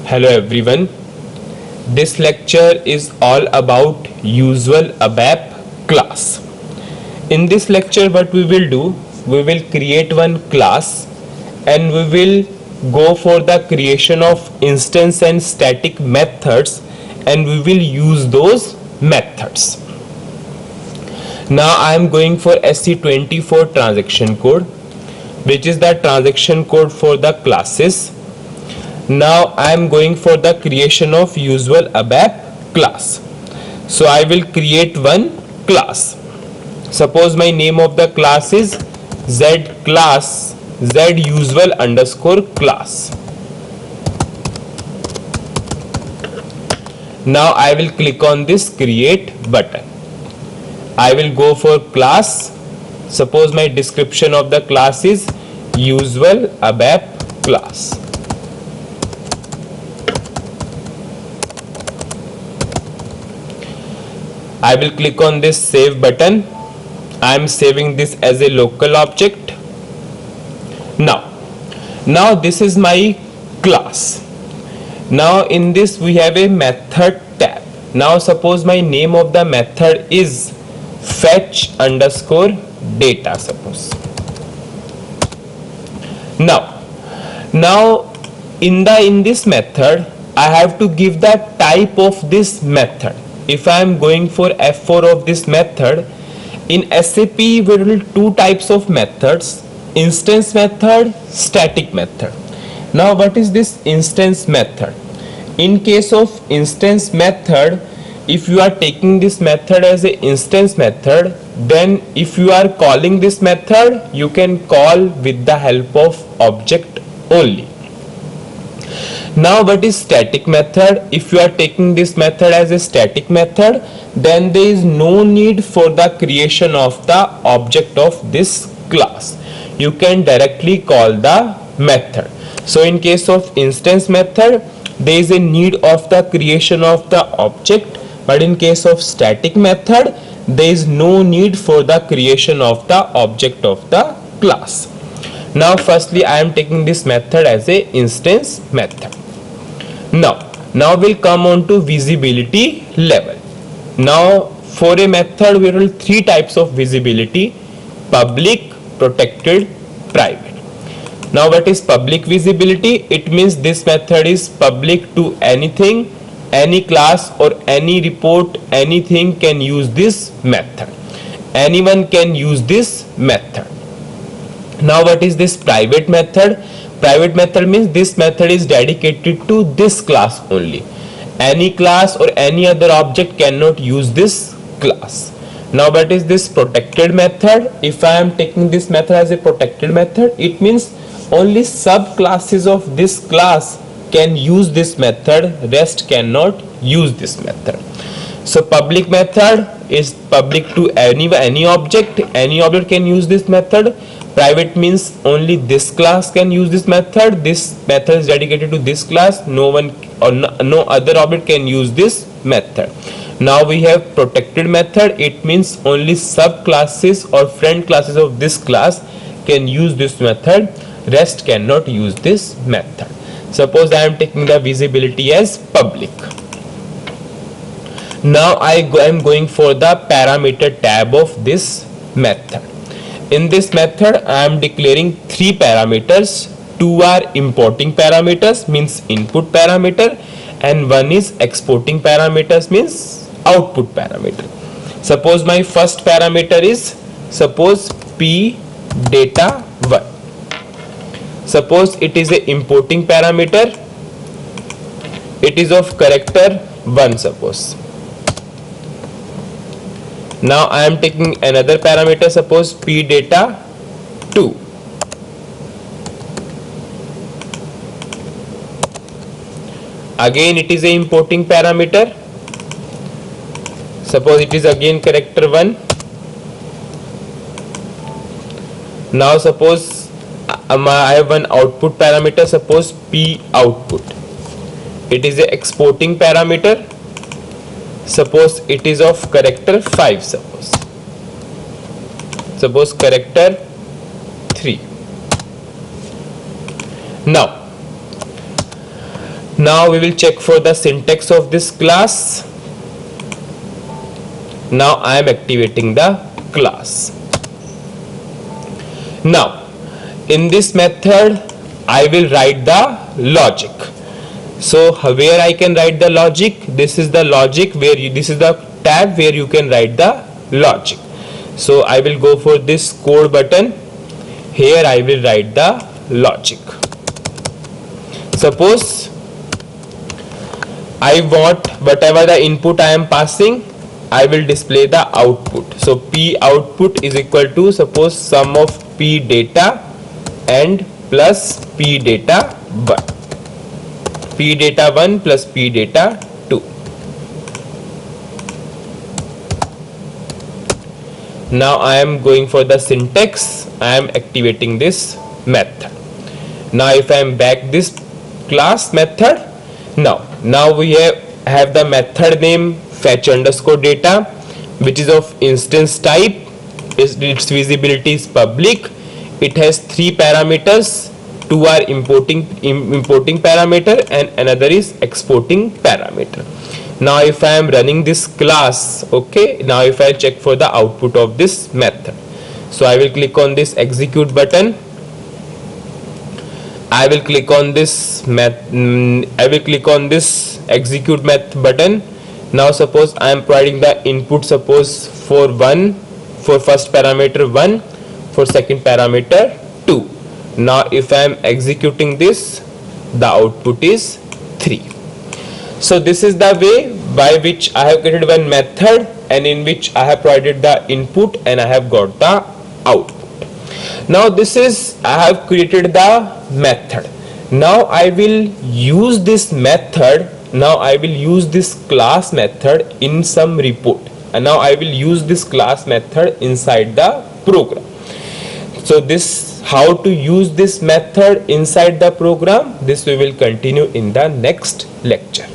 Hello everyone. This lecture is all about usual ABAP class. In this lecture what we will do, we will create one class and we will go for the creation of instance and static methods and we will use those methods. Now I am going for SC24 transaction code, which is the transaction code for the classes. Now I am going for the creation of usual ABAP class. So I will create one class. Suppose my name of the class is zclass zusual underscore class. Now I will click on this create button. I will go for class. Suppose my description of the class is usual ABAP class. I will click on this save button. I am saving this as a local object. Now this is my class. Now in this we have a method tab. Now suppose my name of the method is fetch underscore data, suppose. Now in this method I have to give the type of this method. If I am going for F4 of this method, in SAP we will two types of methods: instance method, static method. Now what is this instance method? In case of instance method, if you are taking this method as an instance method, then if you are calling this method, you can call with the help of object only. Now what is static method? If you are taking this method as a static method, then there is no need for the creation of the object of this class. You can directly call the method. So in case of instance method, there is a need of the creation of the object, but in case of static method, there is no need for the creation of the object of the class. Now firstly I am taking this method as a instance method. Now we'll come on to visibility level. Now for a method we have three types of visibility: public, protected, private. Now what is public visibility? It means this method is public to anything, any class or any report, anything can use this method. Anyone can use this method. Now what is this private method? Private method means this method is dedicated to this class only. Any class or any other object cannot use this class. Now what is this protected method? If I am taking this method as a protected method, it means only subclasses of this class can use this method, rest cannot use this method. So public method is public to any object can use this method. Private means only this class can use this method. This method is dedicated to this class. No one or no other object can use this method. Now we have protected method. It means only subclasses or friend classes of this class can use this method. Rest cannot use this method. Suppose I am taking the visibility as public. Now I am going for the parameter tab of this method. In this method I am declaring three parameters. Two are importing parameters, means input parameter, and one is exporting parameters, means output parameter. Suppose my first parameter is, suppose p data 1. Suppose it is a importing parameter. It is of character 1, suppose. Now I am taking another parameter, suppose p data 2. Again it is a importing parameter. Suppose it is again character 1. Now suppose I have one output parameter, suppose p output. It is a exporting parameter. Suppose it is of character 5, suppose character 3. Now we will check for the syntax of this class. Now I am activating the class. Now in this method I will write the logic. So where I can write the logic, this is the logic where this is the tab where you can write the logic. So I will go for this code button. Here I will write the logic. Suppose I want whatever the input I am passing, I will display the output. So P output is equal to, suppose, sum of P data and plus P data 1. P data 1 plus P data 2. Now I am going for the syntax. I am activating this method. Now if I am back this class method, now we have the method name fetch underscore data, which is of instance type. Its visibility is public. It has 3 parameters. 2 are importing parameter and another is exporting parameter. Now if I am running this class, okay, now if I check for the output of this method, so I will click on this execute button. I will click on this execute button. Now suppose I am providing the input, suppose for first parameter 1, for second parameter 2. Now if I am executing this, the output is 3. So this is the way by which I have created one method and in which I have provided the input and I have got the output. Now this is, I have created the method. Now I will use this method. Now I will use this class method in some report, and now I will use this class method inside the program. So this, how to use this method inside the program, this we will continue in the next lecture.